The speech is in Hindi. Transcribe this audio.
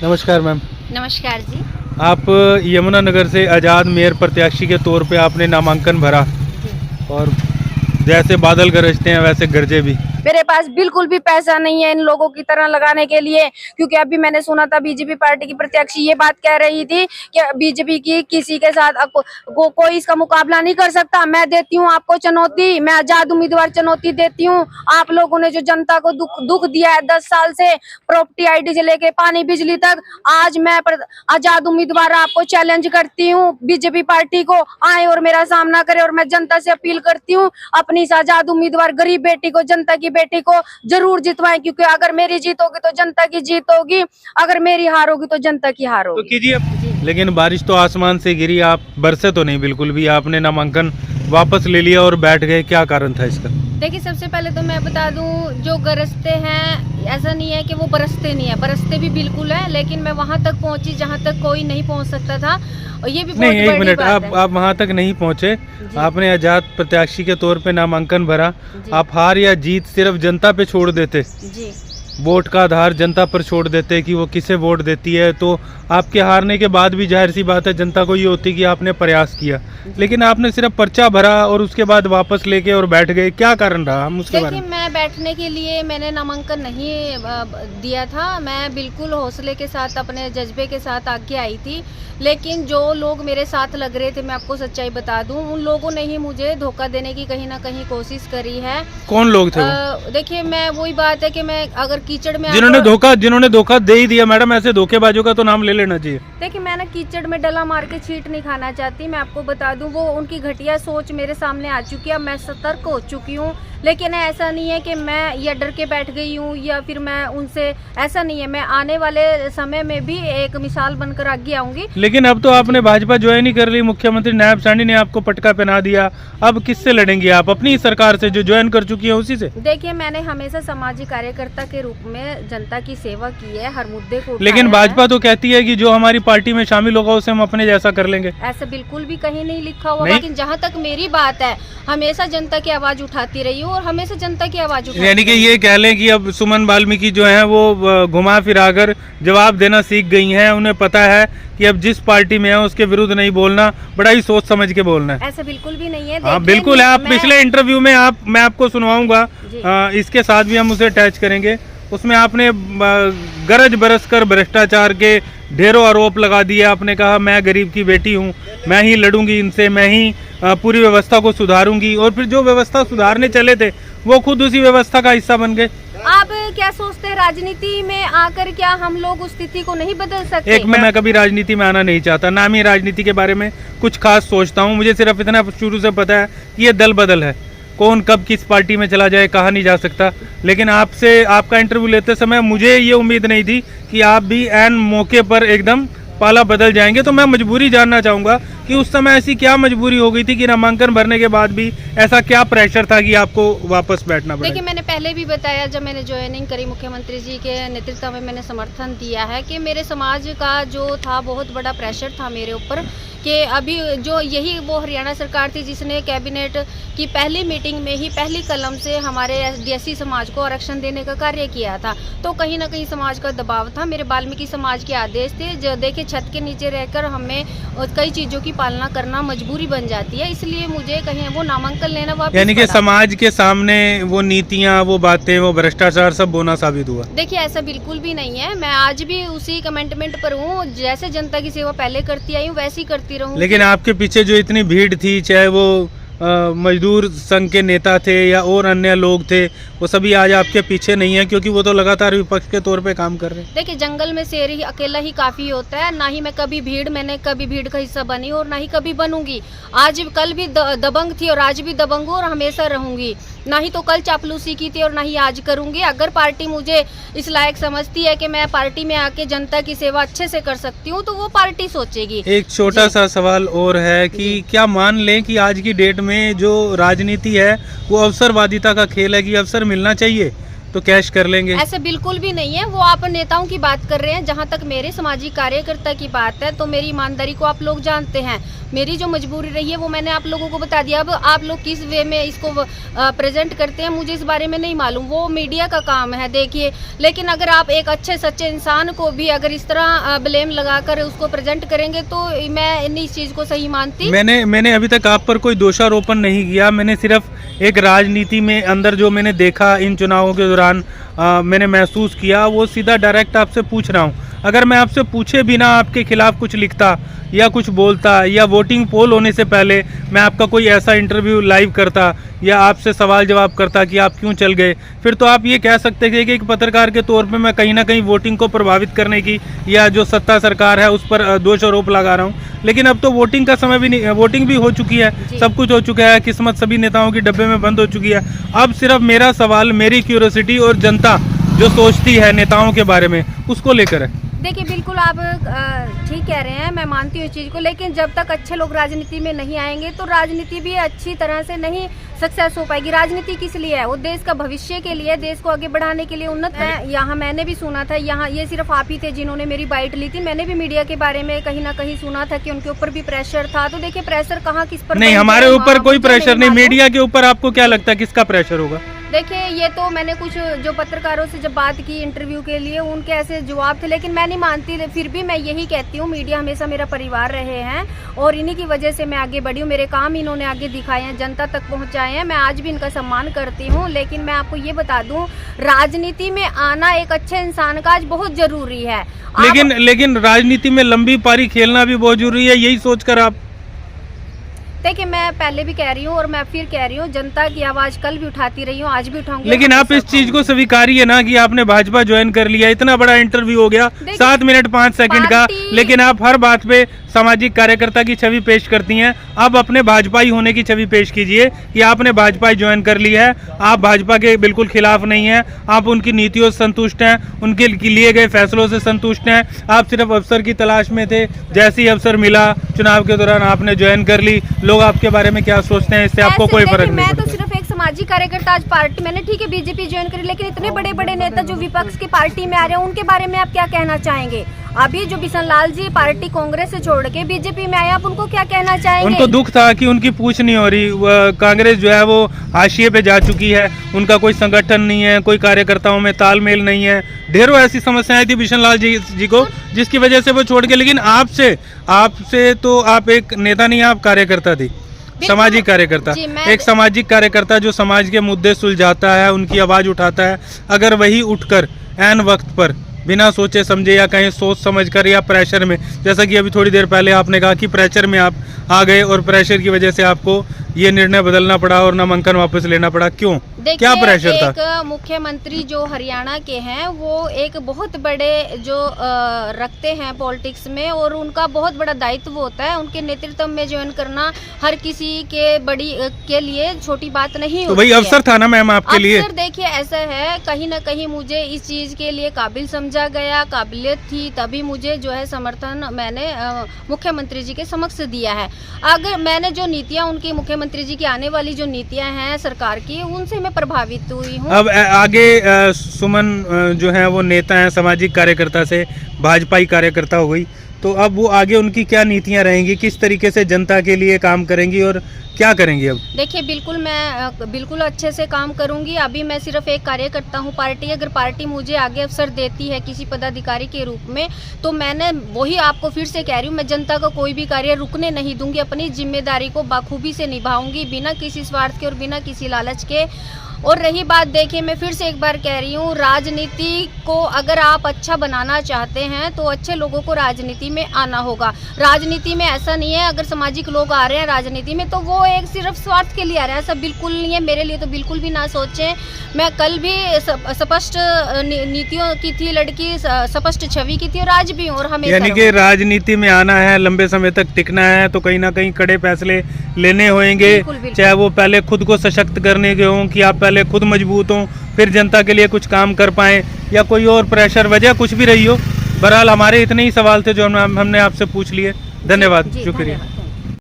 नमस्कार मैम। नमस्कार जी। आप यमुनानगर से आज़ाद मेयर प्रत्याशी के तौर पे आपने नामांकन भरा और जैसे बादल गरजते हैं वैसे गरजे भी। मेरे पास बिल्कुल भी पैसा नहीं है इन लोगों की तरह लगाने के लिए, क्योंकि अभी मैंने सुना था बीजेपी पार्टी की प्रत्याशी ये बात कह रही थी कि बीजेपी की किसी के साथ कोई इसका मुकाबला नहीं कर सकता। मैं देती हूँ आपको चुनौती, मैं आजाद उम्मीदवार चुनौती देती हूँ। आप लोगों ने जो जनता को दुख दिया है 10 साल से, प्रॉपर्टी आईडी से लेके पानी बिजली तक, आज मैं आजाद उम्मीदवार आपको चैलेंज करती हूँ, बीजेपी पार्टी को आए और मेरा सामना करे। और मैं जनता से अपील करती हूँ, अपनी इस आजाद उम्मीदवार गरीब बेटी को, जनता की बेटी को जरूर जितवाएं, क्योंकि अगर मेरी जीत होगी तो जनता की जीत होगी, अगर मेरी हार होगी तो जनता की हार होगी। तो कीजिए। लेकिन बारिश तो आसमान से गिरी, आप बरसे तो नहीं बिल्कुल भी, आपने नामांकन वापस ले लिया और बैठ गए, क्या कारण था इसका? देखिए, सबसे पहले तो मैं बता दूं, जो गरजते हैं ऐसा नहीं है कि वो बरसते नहीं है, बरसते भी बिल्कुल है, लेकिन मैं वहां तक पहुंची जहां तक कोई नहीं पहुंच सकता था। और ये भी नहीं, एक मिनट, आप वहां तक नहीं पहुंचे। आपने आजाद प्रत्याशी के तौर पे नामांकन भरा, आप हार या जीत सिर्फ जनता पे छोड़ देते जी। वोट का आधार जनता पर छोड़ देते कि वो किसे वोट देती है, तो आपके हारने के बाद भी जाहिर सी बात है जनता को ये होती कि आपने प्रयास किया। लेकिन आपने सिर्फ पर्चा भरा और उसके बाद वापस लेके और बैठ गए, क्या कारण रहा? हम उसके बारे में। मैं बैठने के लिए मैंने नामांकन नहीं दिया था, मैं बिल्कुल हौसले के साथ अपने जज्बे के साथ आगे आई थी। लेकिन जो लोग मेरे साथ लग रहे थे, मैं आपको सच्चाई बता दूं, उन लोगों ने ही मुझे धोखा देने की कहीं ना कहीं कोशिश करी है। कौन लोग थे? देखिए, मैं वही बात है कि मैं अगर कीचड़ में जिन्होंने धोखा दे ही दिया मैडम, ऐसे धोखेबाजों का तो नाम ले लेना चाहिए। देखिए, मैं ना कीचड़ में डला मार के छींट नहीं खाना चाहती। मैं आपको बता दूं, वो उनकी घटिया सोच मेरे सामने आ चुकी है, मैं सतर्क हो चुकी हूँ। लेकिन ऐसा नहीं है कि मैं ये डर के बैठ गई हूँ या फिर मैं उनसे, ऐसा नहीं है। मैं आने वाले समय में भी एक मिसाल बनकर आगे आऊंगी। लेकिन अब तो आपने भाजपा ज्वाइन ही कर ली, मुख्यमंत्री नायब साहनी ने आपको पटका पहना दिया, अब किससे लड़ेंगी आप? अपनी सरकार से जो ज्वाइन कर चुकी है उसी से? देखिए, मैंने हमेशा सामाजिक कार्यकर्ता के रूप में जनता की सेवा की है, हर मुद्दे को। लेकिन भाजपा तो कहती है कि जो हमारी पार्टी में शामिल होगा उसे हम अपने जैसा कर लेंगे। ऐसा बिल्कुल भी कहीं नहीं लिखा हुआ। लेकिन जहाँ तक मेरी बात है, हमेशा जनता की आवाज उठाती रही हूँ और हमेशा जनता की आवाज उठाती। यानी कि ये कह लें कि अब सुमन वाल्मीकि जो है वो घुमा फिरा कर जवाब देना सीख गई हैं। उन्हें पता है कि अब जिस पार्टी में है उसके विरुद्ध नहीं बोलना, बड़ा ही सोच समझ के बोलना है। ऐसा बिल्कुल भी नहीं है। हाँ बिल्कुल है। आप पिछले इंटरव्यू में मैं आपको सुनवाऊंगा, इसके साथ भी हम उसे अटैच करेंगे। उसमें आपने गरज बरस कर भ्रष्टाचार के ढेरों आरोप लगा दिए। आपने कहा मैं गरीब की बेटी हूँ, मैं ही लड़ूंगी इनसे, मैं ही पूरी व्यवस्था को सुधारूंगी। और फिर जो व्यवस्था सुधारने चले थे वो खुद उसी व्यवस्था का हिस्सा बन गए। आप क्या सोचते हैं, राजनीति में आकर क्या हम लोग उस स्थिति को नहीं बदल सकते? मैं कभी राजनीति में आना नहीं चाहता, ना मैं राजनीति के बारे में कुछ खास सोचता हूँ। मुझे सिर्फ इतना शुरू से पता है कि ये दल बदल है, कौन कब किस पार्टी में चला जाए कहा नहीं जा सकता। लेकिन आपका इंटरव्यू लेते समय मुझे ये उम्मीद नहीं थी कि आप भी एन मौके पर एकदम पाला बदल जाएंगे। तो मैं मजबूरी जानना चाहूंगा कि उस समय ऐसी क्या मजबूरी हो गई थी कि नामांकन भरने के बाद भी ऐसा क्या प्रेशर था कि आपको वापस बैठना पड़ा? देखिए, मैंने पहले भी बताया, जब मैंने ज्वाइनिंग करी मुख्यमंत्री जी के नेतृत्व में, मैंने समर्थन दिया है कि मेरे समाज का जो था बहुत बड़ा प्रेशर था मेरे ऊपर कि अभी जो यही वो हरियाणा सरकार थी जिसने कैबिनेट की पहली मीटिंग में ही पहली कलम से हमारे एससी समाज को आरक्षण देने का कार्य किया था। तो कहीं ना कहीं समाज का दबाव था, मेरे वाल्मीकि समाज के आदेश थे। जो देखिए, छत के नीचे रहकर हमें कई चीज़ों की पालना करना मजबूरी बन जाती है, इसलिए मुझे कहीं वो नामांकन लेना वापस। यानी कि समाज के सामने वो नीतियाँ, वो बातें, वो भ्रष्टाचार सब बोना साबित हुआ? देखिए, ऐसा बिल्कुल भी नहीं है। मैं आज भी उसी कमेंटमेंट पर हूँ, जैसे जनता की सेवा पहले करती आई हूँ वैसी करती रहूँ। लेकिन आपके पीछे जो इतनी भीड़ थी, चाहे वो मजदूर संघ के नेता थे या और अन्य लोग थे, वो सभी आज आपके पीछे नहीं है, क्योंकि वो तो लगातार विपक्ष के तौर पे काम कर रहे हैं। देखिए, जंगल में शेर ही अकेला ही काफी होता है। ना ही मैंने कभी भीड़ का हिस्सा बनी और ना ही कभी बनूंगी। आज कल भी दबंग थी और आज भी दबंग हूँ और हमेशा रहूंगी। ना ही तो कल चापलूसी की थी और ना ही आज करूंगी। अगर पार्टी मुझे इस लायक समझती है कि मैं पार्टी में आके जनता की सेवा अच्छे से कर सकती हूँ, तो वो पार्टी सोचेगी। एक छोटा सा सवाल और है कि क्या मान लें कि आज की डेट में जो राजनीति है वो अवसरवादिता का खेल है, कि अवसर मिलना चाहिए तो कैश कर लेंगे? ऐसे बिल्कुल भी नहीं है। वो आप नेताओं की बात कर रहे हैं। जहाँ तक मेरे सामाजिक कार्यकर्ता की बात है तो मेरी ईमानदारी को आप लोग जानते हैं। मेरी जो मजबूरी रही है वो मैंने आप लोगों को बता दिया। अब आप लोग किस वे में इसको प्रेजेंट करते हैं मुझे इस बारे में नहीं मालूम, वो मीडिया का काम है देखिए। लेकिन अगर आप एक अच्छे सच्चे इंसान को भी अगर इस तरह ब्लेम लगाकर उसको प्रेजेंट करेंगे तो मैं इस चीज को सही मानती। मैंने अभी तक आप पर कोई दोषारोपण नहीं किया। मैंने सिर्फ एक राजनीति में अंदर जो मैंने देखा इन चुनावों के दौरान मैंने महसूस किया, वो सीधा डायरेक्ट आपसे पूछ रहा हूँ। अगर मैं आपसे पूछे बिना आपके खिलाफ कुछ लिखता या कुछ बोलता या वोटिंग पोल होने से पहले मैं आपका कोई ऐसा इंटरव्यू लाइव करता या आपसे सवाल जवाब करता कि आप क्यों चल गए, फिर तो आप ये कह सकते थे कि एक पत्रकार के तौर पे मैं कहीं ना कहीं वोटिंग को प्रभावित करने की या जो सत्ता सरकार है उस पर दोष आरोप लगा रहा हूँ। लेकिन अब तो वोटिंग का समय भी नहीं, वोटिंग भी हो चुकी है, सब कुछ हो चुका है, किस्मत सभी नेताओं की डब्बे में बंद हो चुकी है। अब सिर्फ मेरा सवाल, मेरी क्यूरियोसिटी और जनता जो सोचती है नेताओं के बारे में उसको लेकर है। देखिए बिल्कुल आप ठीक कह रहे हैं, मैं मानती हूँ इस चीज़ को। लेकिन जब तक अच्छे लोग राजनीति में नहीं आएंगे तो राजनीति भी अच्छी तरह से नहीं सक्सेस हो पाएगी। राजनीति किस लिए है? वो देश का भविष्य के लिए, देश को आगे बढ़ाने के लिए, उन्नत है। यहाँ मैंने भी सुना था, यहाँ ये सिर्फ आप ही थे जिन्होंने मेरी बाइट ली थी। मैंने भी मीडिया के बारे में कहीं ना कहीं सुना था कि उनके ऊपर भी प्रेशर था। तो देखिए प्रेशर कहाँ किस पर नहीं, हमारे ऊपर कोई प्रेशर नहीं। मीडिया के ऊपर आपको क्या लगता है किसका प्रेशर होगा? देखिए ये तो मैंने कुछ जो पत्रकारों से जब बात की इंटरव्यू के लिए उनके ऐसे जवाब थे, लेकिन मैं नहीं मानती। फिर भी मैं यही कहती हूँ मीडिया हमेशा मेरा परिवार रहे हैं और इन्हीं की वजह से मैं आगे बढ़ी हूँ। मेरे काम इन्होंने आगे दिखाए हैं, जनता तक पहुँचाए हैं। मैं आज भी इनका सम्मान करती हूँ। लेकिन मैं आपको ये बता दूँ, राजनीति में आना एक अच्छे इंसान का आज बहुत जरूरी है। लेकिन राजनीति में लंबी पारी खेलना भी बहुत जरूरी है, यही सोचकर आप? देखिए मैं पहले भी कह रही हूँ और मैं फिर कह रही हूँ, जनता की आवाज कल भी उठाती रही हूँ, आज भी उठाऊंगी। लेकिन आप इस चीज को स्वीकारिए ना कि आपने भाजपा ज्वाइन कर लिया। इतना बड़ा इंटरव्यू हो गया 7 मिनट 5 सेकंड का, लेकिन आप हर बात पे सामाजिक कार्यकर्ता की छवि पेश करती हैं। अब अपने भाजपाई होने की छवि पेश कीजिए कि आपने भाजपा ज्वाइन कर ली है, आप भाजपा के बिल्कुल खिलाफ नहीं हैं, आप उनकी नीतियों से संतुष्ट हैं, उनके लिए गए फैसलों से संतुष्ट हैं। आप सिर्फ अवसर की तलाश में थे, जैसे ही अवसर मिला चुनाव के दौरान आपने ज्वाइन कर ली। लोग आपके बारे में क्या सोचते हैं इससे आपको कोई फर्क नहीं मैं पड़ता। तो सिर्फ एक सामाजिक कार्यकर्ता आज पार्टी, मैंने ठीक है बीजेपी ज्वाइन करी, लेकिन इतने बड़े बड़े नेता जो विपक्ष की पार्टी में आ रहे हैं उनके बारे में आप क्या कहना चाहेंगे? अभी जो बिशन लाल जी पार्टी कांग्रेस से छोड़ के बीजेपी में आए, आप उनको क्या कहना चाहेंगे? उनको दुख था कि उनकी पूछ नहीं हो रही। कांग्रेस जो है वो हाशिए पे जा चुकी है, उनका कोई संगठन नहीं है, कोई कार्यकर्ताओं में तालमेल नहीं है। ढेरों ऐसी समस्याएं थी बिशन लाल जी को, जिसकी वजह से वो छोड़ के। लेकिन आपसे तो आप एक नेता नहीं, आप कार्यकर्ता थी, सामाजिक कार्यकर्ता। एक सामाजिक कार्यकर्ता जो समाज के मुद्दे सुलझाता है, उनकी आवाज उठाता है। अगर वही उठकर ऐन वक्त पर बिना सोचे समझे या कहीं सोच समझकर या प्रेशर में, जैसा कि अभी थोड़ी देर पहले आपने कहा कि प्रेशर में आप आ गए और प्रेशर की वजह से आपको ये निर्णय बदलना पड़ा और नामांकन वापस लेना पड़ा, क्यों? क्या प्रेशर था? एक मुख्यमंत्री जो हरियाणा के हैं वो एक बहुत बड़े जो रखते हैं पॉलिटिक्स में और उनका बहुत बड़ा दायित्व होता है। उनके नेतृत्व में ज्वाइन करना हर किसी के लिए छोटी बात नहीं होती। तो वही अवसर था ना मैम आपके लिए? देखिए ऐसा है, कहीं ना कहीं मुझे इस चीज के लिए काबिल समझा गया, काबिलियत थी, तभी मुझे जो है समर्थन मैंने मुख्यमंत्री जी के समक्ष दिया है। अगर मैंने जो नीतियाँ उनकी मुख्यमंत्री जी की आने वाली जो नीतियाँ हैं सरकार की, उनसे मैं प्रभावित हुई हूँ। अब आगे सुमन जो है वो नेता हैं, सामाजिक कार्यकर्ता से भाजपाई कार्यकर्ता हो गई, तो अब वो आगे उनकी क्या नीतियां रहेंगी, किस तरीके से जनता के लिए काम करेंगी और क्या करेंगी? अब देखिए बिल्कुल मैं बिल्कुल अच्छे से काम करूंगी। अभी मैं सिर्फ एक कार्यकर्ता हूं पार्टी। अगर पार्टी मुझे आगे अवसर देती है किसी पदाधिकारी के रूप में, तो मैंने वही आपको फिर से कह रही हूं, मैं जनता का कोई भी कार्य रुकने नहीं दूंगी, अपनी जिम्मेदारी को बाखूबी से निभाऊंगी, बिना किसी स्वार्थ के और बिना किसी लालच के। और रही बात, देखिए मैं फिर से एक बार कह रही हूँ, राजनीति को अगर आप अच्छा बनाना चाहते हैं तो अच्छे लोगों को राजनीति में आना होगा। राजनीति में ऐसा नहीं है अगर सामाजिक लोग आ रहे हैं राजनीति में तो वो एक सिर्फ स्वार्थ के लिए आ रहे हैं, ऐसा बिल्कुल नहीं है। मेरे लिए तो बिल्कुल भी ना सोचें। मैं कल भी स्पष्ट नीतियों की थी, लड़की स्पष्ट छवि की थी और आज भी हूँ और हमेशा। यानी कि राजनीति में आना है, लंबे समय तक टिकना है तो कहीं ना कहीं कड़े फैसले लेने होंगे, चाहे वो पहले खुद को सशक्त करने के हों कि आप पहले खुद मजबूत हों, फिर जनता के लिए कुछ काम कर पाएं, या कोई और प्रेशर वजह कुछ भी रही हो। बहरहाल हमारे इतने ही सवाल थे जो हमने आपसे पूछ लिए। धन्यवाद, शुक्रिया।